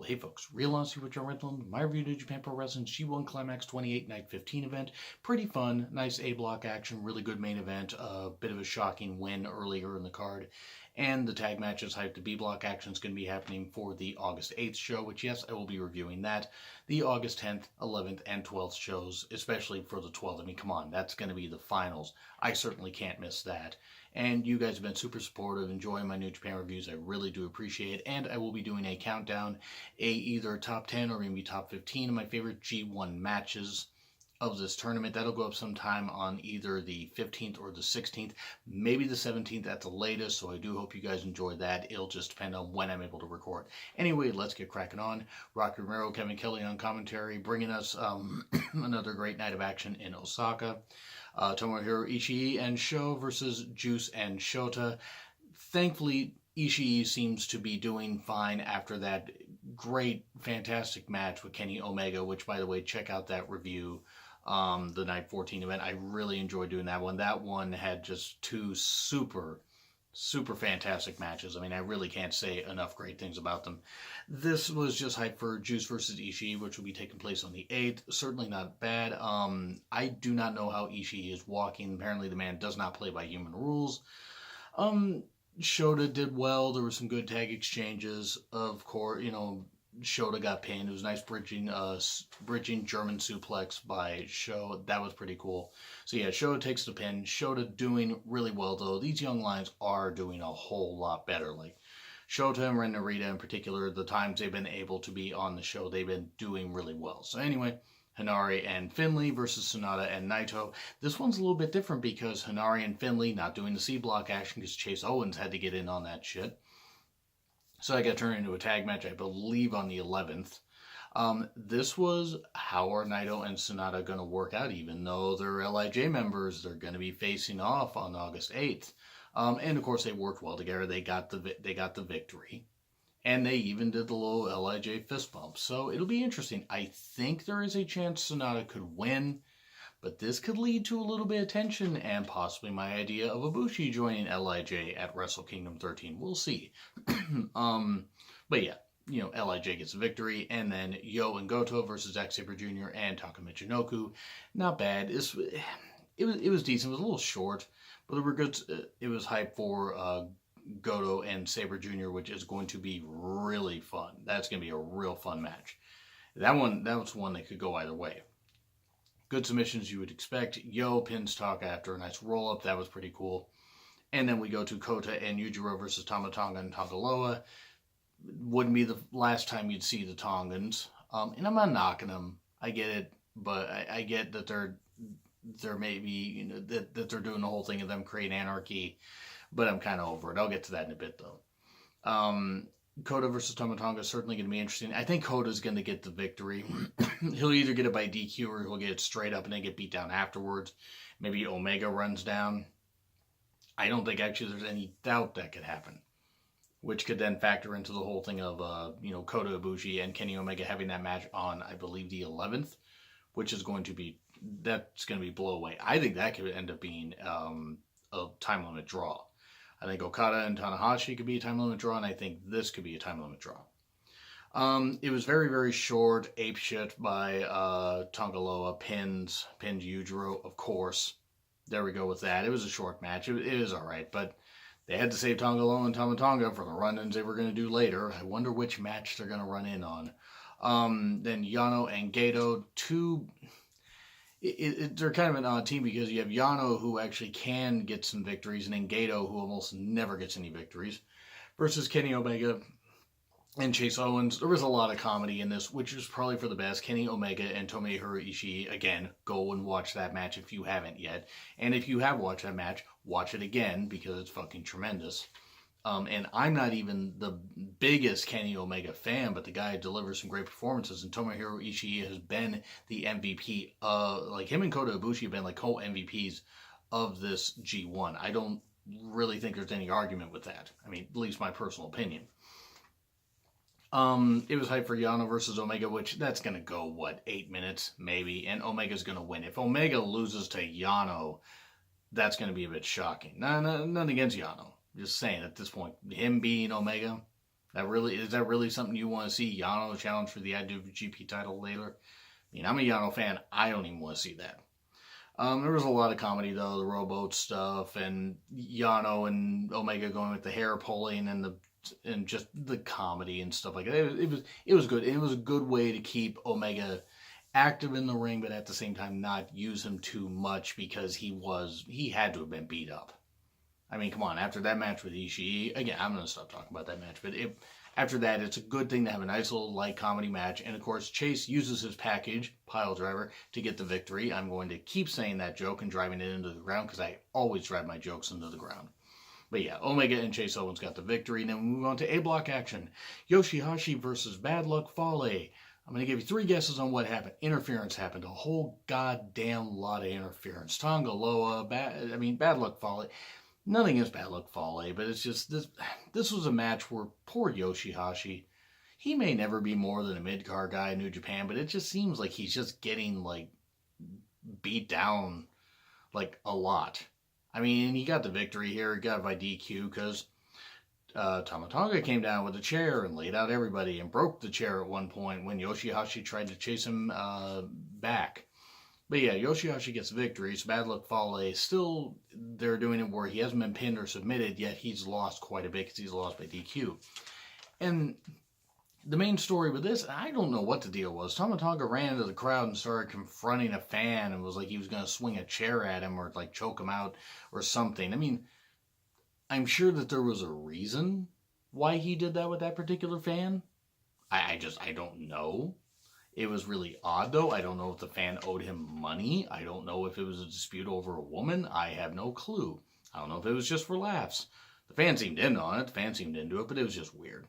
Well, hey folks, Real Honesty with John Redland, my review of New Japan Pro Wrestling's G1 Climax 28 Night 15 event. Pretty fun, nice A-block action, really good main event, a bit of a shocking win earlier in the card. And the tag matches hyped. The B-block action is going to be happening for the August 8th show, which yes, I will be reviewing that. The August 10th, 11th, and 12th shows, especially for the 12th. I mean, come on, that's going to be the finals. I certainly can't miss that. And you guys have been super supportive, enjoying my New Japan reviews. I really do appreciate it. And I will be doing a countdown, either top 10 or maybe top 15 of my favorite G1 matches of this tournament. That'll go up sometime on either the 15th or the 16th, maybe the 17th at the latest, so I do hope you guys enjoy that. It'll just depend on when I'm able to record. Anyway, let's get cracking on. Rocky Romero, Kevin Kelly on commentary, bringing us another great night of action in Osaka. Tomohiro Ishii and Sho versus Juice and Shota. Thankfully, Ishii seems to be doing fine after that great, fantastic match with Kenny Omega, which, by the way, check out that review, the Night 14 event. I really enjoyed doing that one. That one had just two super fantastic matches. I mean, I really can't say enough great things about them. This was just hype for Juice versus Ishii, which will be taking place on the 8th. Certainly not bad. I do not know how Ishii is walking. Apparently the man does not play by human rules. Shota did well. There were some good tag exchanges. Of course, Shota got pinned. It was nice bridging German suplex by Sho. That was pretty cool. So yeah, Shota takes the pin. Shota doing really well, though. These young lions are doing a whole lot better. Like Shota and Ren Narita in particular, the times they've been able to be on the show, they've been doing really well. So anyway, Hanari and Finlay versus Sonata and Naito. This one's a little bit different because Hanari and Finlay not doing the C-block action because Chase Owens had to get in on that shit. So I got turned into a tag match, I believe, on the 11th. This was how are Naito and Sonata going to work out, even though they're LIJ members. They're going to be facing off on August 8th. And of course, they worked well together. They got the victory. And they even did the little LIJ fist bump. So it'll be interesting. I think there is a chance Sonata could win. But this could lead to a little bit of tension and possibly my idea of Ibushi joining LIJ at Wrestle Kingdom 13. We'll see. But yeah, LIJ gets a victory. And then Yo and Goto versus Zack Sabre Jr. and Taka Michinoku. Not bad. It was decent. It was a little short. But there were good. It was hype for Goto and Sabre Jr., which is going to be really fun. That's going to be a real fun match. That was one that could go either way. Good submissions you would expect. Yo pins Taka after a nice roll-up. That was pretty cool. And then we go to Kota and Yujiro versus Tama Tonga and Tonga Loa. Wouldn't be the last time you'd see the Tongans. And I'm not knocking them. I get it. But I get that they're maybe, that they're doing the whole thing of them creating anarchy. But I'm kind of over it. I'll get to that in a bit, though. Kota versus Tama Tonga is certainly going to be interesting. I think Kota's going to get the victory. He'll either get it by DQ or he'll get it straight up and then get beat down afterwards. Maybe Omega runs down. I don't think actually there's any doubt that could happen. Which could then factor into the whole thing of, Kota Ibushi and Kenny Omega having that match on, I believe, the 11th. Which is going to be, that's going to be blow away. I think that could end up being a time limit draw. I think Okada and Tanahashi could be a time limit draw, and I think this could be a time limit draw. It was very, very short. Ape shit by Tonga Loa. Pinned Yujiro, of course. There we go with that. It was a short match. It is alright, but they had to save Tonga Loa and Tama Tonga for the run-ins they were going to do later. I wonder which match they're going to run in on. Then Yano and Gato, they're kind of an odd team because you have Yano, who actually can get some victories, and then Gato, who almost never gets any victories, versus Kenny Omega and Chase Owens. There was a lot of comedy in this, which is probably for the best. Kenny Omega and Tomohiro Ishii, again, go and watch that match if you haven't yet. And if you have watched that match, watch it again because it's fucking tremendous. And I'm not even the biggest Kenny Omega fan, but the guy delivers some great performances, and Tomohiro Ishii has been the MVP. Him and Kota Ibushi have been like co-MVPs of this G1. I don't really think there's any argument with that. I mean, at least my personal opinion. It was hype for Yano versus Omega, which that's going to go, 8 minutes, maybe, and Omega's going to win. If Omega loses to Yano, that's going to be a bit shocking. Nothing against Yano. Just saying, at this point, him beating Omega, Is that really something you want to see? Yano challenge for the IWGP title later? I mean, I'm a Yano fan. I don't even want to see that. There was a lot of comedy though, the rowboat stuff, and Yano and Omega going with the hair pulling and just the comedy and stuff like that. It was good. It was a good way to keep Omega active in the ring, but at the same time not use him too much because he had to have been beat up. I mean, come on, after that match with Ishii, again, I'm going to stop talking about that match, but after that, it's a good thing to have a nice little light comedy match. And of course, Chase uses his package, pile driver, to get the victory. I'm going to keep saying that joke and driving it into the ground because I always drive my jokes into the ground. But yeah, Omega and Chase Owens got the victory. And then we move on to A-Block action. Yoshihashi versus Bad Luck Fale. I'm going to give you 3 guesses on what happened. Interference happened. A whole goddamn lot of interference. Tonga Loa, Bad Luck Fale. Nothing against Bad Luck Fale, but it's just this was a match where poor Yoshihashi, he may never be more than a mid-card guy in New Japan, but it just seems like he's just getting like beat down like a lot. I mean, he got the victory here. He got it by DQ because Tama Tonga came down with a chair and laid out everybody and broke the chair at one point when Yoshihashi tried to chase him back. But yeah, Yoshihashi gets victory. So Bad Luck Fale, still, they're doing it where he hasn't been pinned or submitted, yet he's lost quite a bit because he's lost by DQ. And the main story with this, I don't know what the deal was. Tama Tonga ran into the crowd and started confronting a fan and was like he was going to swing a chair at him or like choke him out or something. I mean, I'm sure that there was a reason why he did that with that particular fan. I don't know. It was really odd, though. I don't know if the fan owed him money. I don't know if it was a dispute over a woman. I have no clue. I don't know if it was just for laughs. The fan seemed in on it. The fan seemed into it, but it was just weird.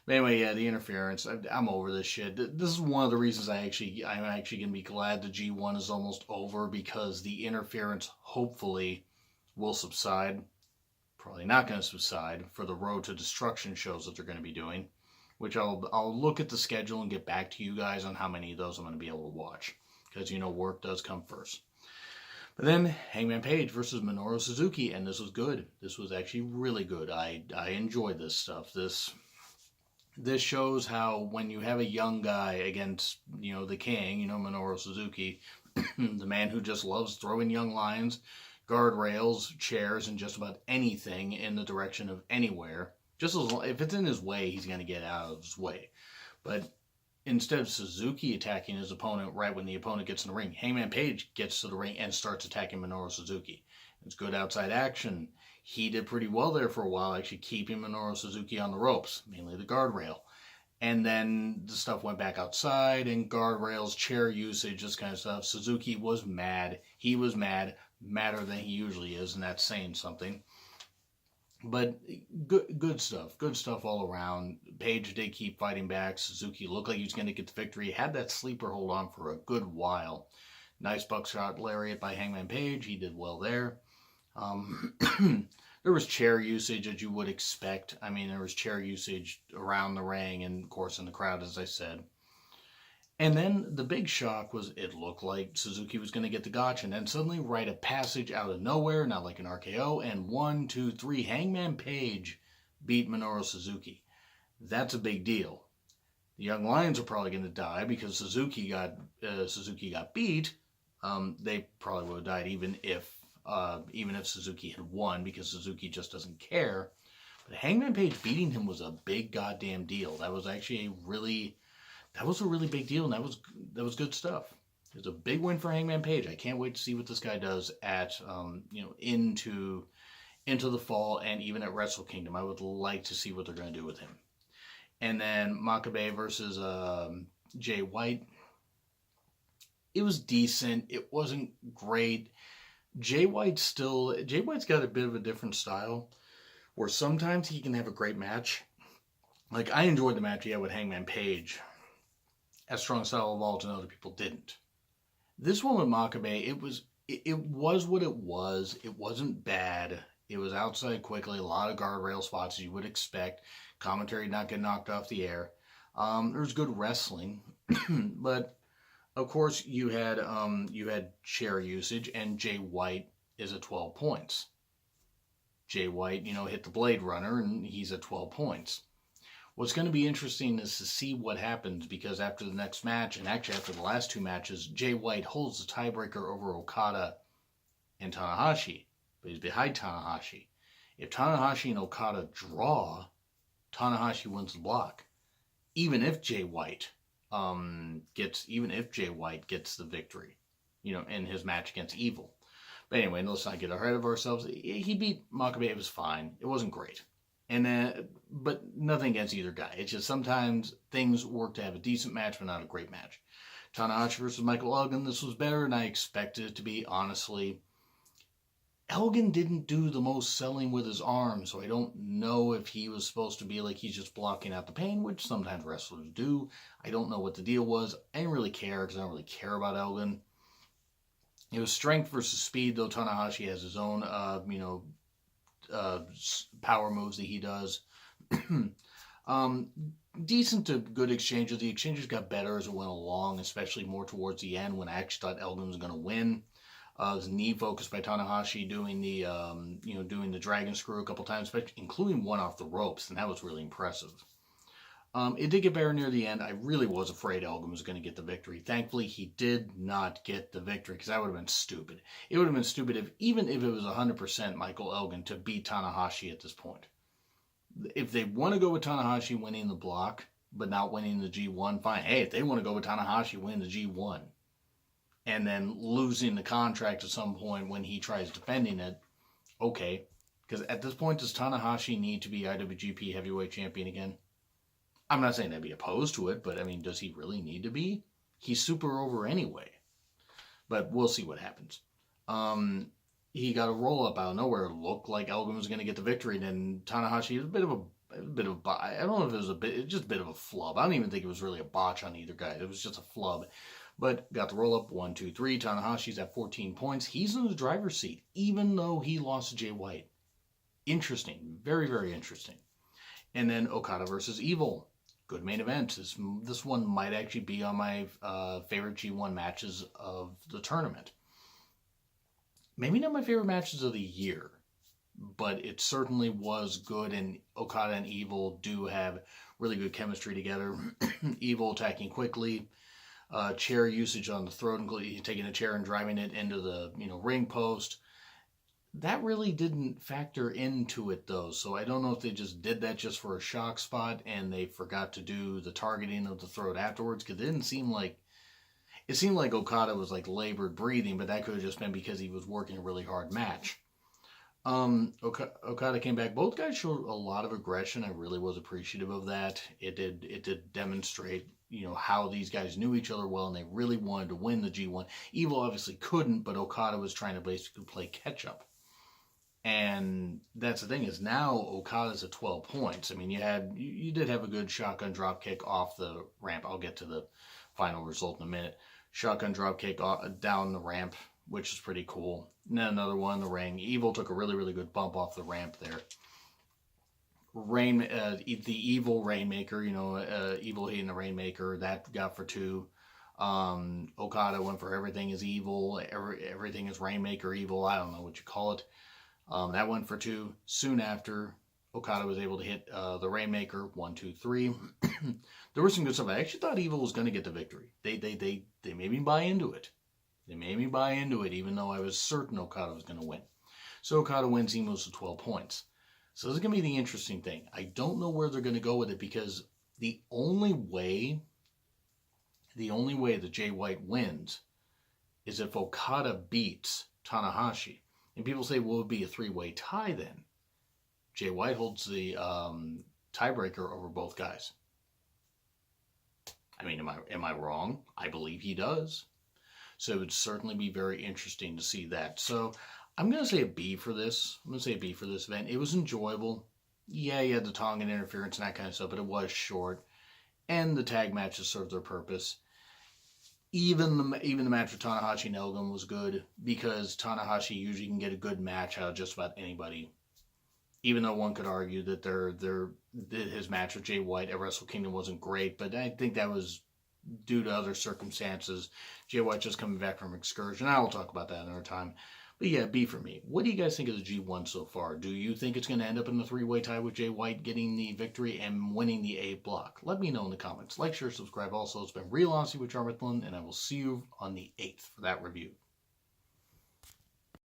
But anyway, yeah, the interference. I'm over this shit. This is one of the reasons I'm actually going to be glad the G1 is almost over because the interference hopefully will subside. Probably not going to subside for the Road to Destruction shows that they're going to be doing. Which I'll look at the schedule and get back to you guys on how many of those I'm going to be able to watch. Because, work does come first. But then, Hangman Page versus Minoru Suzuki, and this was good. This was actually really good. I enjoyed this stuff. This shows how when you have a young guy against, the king, Minoru Suzuki, the man who just loves throwing young lions, guardrails, chairs, and just about anything in the direction of anywhere. Just if it's in his way, he's going to get out of his way. But instead of Suzuki attacking his opponent right when the opponent gets in the ring, Hangman Page gets to the ring and starts attacking Minoru Suzuki. It's good outside action. He did pretty well there for a while, actually keeping Minoru Suzuki on the ropes, mainly the guardrail. And then the stuff went back outside and guardrails, chair usage, this kind of stuff. Suzuki was mad. He was mad, madder than he usually is, and that's saying something. But good stuff all around. Page did keep fighting back. Suzuki looked like he was going to get the victory. Had that sleeper hold on for a good while. Nice buckshot lariat by Hangman Page. He did well there. There was chair usage as you would expect. I mean, there was chair usage around the ring and, of course, in the crowd, as I said. And then the big shock was it looked like Suzuki was going to get the gotcha, and then suddenly rite of passage out of nowhere, not like an RKO, and 1, 2, 3, Hangman Page beat Minoru Suzuki. That's a big deal. The Young Lions are probably going to die because Suzuki got beat. They probably would have died even if Suzuki had won because Suzuki just doesn't care. But Hangman Page beating him was a big goddamn deal. That was actually a really big deal, and that was good stuff. It was a big win for Hangman Page. I can't wait to see what this guy does at into the fall and even at Wrestle Kingdom. I would like to see what they're going to do with him. And then Makabe versus Jay White. It was decent. It wasn't great. Jay White's got a bit of a different style, where sometimes he can have a great match. Like I enjoyed the match he had with Hangman Page. As Strong Style evolved and other people didn't. This one with Makabe, it was what it was. It wasn't bad. It was outside quickly, a lot of guardrail spots as you would expect. Commentary not getting knocked off the air. There was good wrestling, but of course you had chair usage, and Jay White is at 12 points. Jay White, hit the Blade Runner, and he's at 12 points. What's going to be interesting is to see what happens, because after the next match, and actually after the last 2 matches, Jay White holds the tiebreaker over Okada and Tanahashi, but he's behind Tanahashi. If Tanahashi and Okada draw, Tanahashi wins the block, even if Jay White gets the victory, in his match against Evil. But anyway, let's not get ahead of ourselves. He beat Makabe. It was fine. It wasn't great. But nothing against either guy. It's just sometimes things work to have a decent match, but not a great match. Tanahashi versus Michael Elgin, this was better than I expected it to be, honestly. Elgin didn't do the most selling with his arm, so I don't know if he was supposed to be like he's just blocking out the pain, which sometimes wrestlers do. I don't know what the deal was. I didn't really care, because I don't really care about Elgin. It was strength versus speed, though. Tanahashi has his own, power moves that he does. Decent to good exchanges. The exchanges got better as it went along, especially more towards the end when I actually thought Elgin was going to win. It was knee focus by Tanahashi, doing the dragon screw a couple times, including one off the ropes, and that was really impressive. It did get better near the end. I really was afraid Elgin was going to get the victory. Thankfully, he did not get the victory, because that would have been stupid. It would have been stupid even if it was 100% Michael Elgin to beat Tanahashi at this point. If they want to go with Tanahashi winning the block, but not winning the G1, fine. Hey, if they want to go with Tanahashi winning the G1, and then losing the contract at some point when he tries defending it, okay. Because at this point, does Tanahashi need to be IWGP Heavyweight Champion again? I'm not saying I'd be opposed to it, but I mean, does he really need to be? He's super over anyway. But we'll see what happens. He got a roll up out of nowhere. It looked like Elgin was going to get the victory, and then Tanahashi was a bit of I don't know if it was just a bit of a flub. I don't even think it was really a botch on either guy. It was just a flub. But got the roll up, 1, 2, 3. Tanahashi's at 14 points. He's in the driver's seat, even though he lost to Jay White. Interesting. Very, very interesting. And then Okada versus Evil. Good main event. This one might actually be on my favorite G1 matches of the tournament. Maybe not my favorite matches of the year, but it certainly was good, and Okada and Evil do have really good chemistry together. Evil attacking quickly, chair usage on the throat, including taking a chair and driving it into the ring post. That really didn't factor into it, though, so I don't know if they just did that just for a shock spot and they forgot to do the targeting of the throat afterwards, because it seemed like Okada was like labored breathing, but that could have just been because he was working a really hard match. Okada came back. Both guys showed a lot of aggression. I really was appreciative of that. It did demonstrate how these guys knew each other well, and they really wanted to win the G1. Evil obviously couldn't, but Okada was trying to basically play catch up. And that's the thing, is now Okada's at 12 points. I mean, you did have a good shotgun drop kick off the ramp. I'll get to the final result in a minute. Shotgun drop kick down the ramp, which is pretty cool. And then another one in the ring. Evil took a really, really good bump off the ramp there. The Evil Rainmaker, Evil hitting the Rainmaker, that got for 2. Okada went for Everything is Evil, Everything is Rainmaker Evil, I don't know what you call it. That went for 2. Soon after, Okada was able to hit the Rainmaker, 1, 2, 3. There was some good stuff. I actually thought Evil was going to get the victory. They made me buy into it. They made me buy into it, even though I was certain Okada was going to win. So Okada wins, he moves to 12 points. So this is going to be the interesting thing. I don't know where they're going to go with it, because the only way that Jay White wins is if Okada beats Tanahashi. And people say, well, it would be a 3-way tie then. Jay White holds the tiebreaker over both guys. I mean, am I wrong? I believe he does. So it would certainly be very interesting to see that. So I'm going to say a B for this. I'm going to say a B for this event. It was enjoyable. Yeah, you had the Tongan interference and that kind of stuff, but it was short. And the tag matches served their purpose. Even the match with Tanahashi and Elgin was good, because Tanahashi usually can get a good match out of just about anybody. Even though one could argue that his match with Jay White at Wrestle Kingdom wasn't great, but I think that was due to other circumstances. Jay White just coming back from excursion. I will talk about that another time. But yeah, B for me. What do you guys think of the G1 so far? Do you think it's going to end up in the three-way tie with Jay White getting the victory and winning the A block? Let me know in the comments. Like, share, subscribe. Also, it's been Real Honesty with Charmithland, and I will see you on the 8th for that review.